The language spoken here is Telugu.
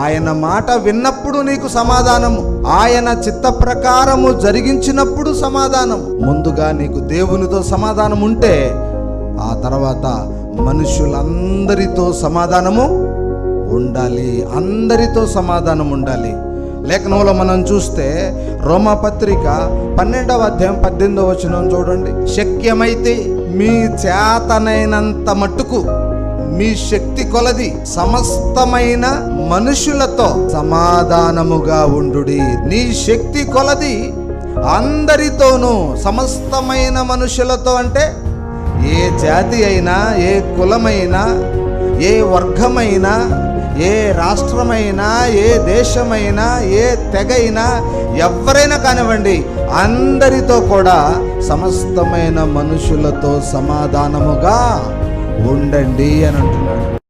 ఆయన మాట విన్నప్పుడు నీకు సమాధానము, ఆయన చిత్త ప్రకారము జరిగించినప్పుడు సమాధానం. ముందుగా నీకు దేవునితో సమాధానం ఉంటే ఆ తర్వాత మనుషులందరితో సమాధానము ఉండాలి, అందరితో సమాధానం ఉండాలి. లేఖనంలో మనం చూస్తే రోమాపత్రిక 12వ అధ్యాయం 18వ వచనం చూడండి. శక్యమైతే మీ చేతనైనంత మట్టుకు మీ శక్తి కొలది సమస్తమైన మనుషులతో సమాధానముగా ఉండుడి. నీ శక్తి కొలది అందరితోనూ, సమస్తమైన మనుషులతో అంటే ఏ జాతి అయినా, ఏ కులమైనా, ఏ వర్గమైనా, ఏ రాష్ట్రమైనా, ఏ దేశమైనా, ఏ తెగైనా, ఎవరైనా కానివ్వండి, అందరితో కూడా సమస్తమైన మనుషులతో సమాధానముగా ఉండండి అని అంటున్నాడు.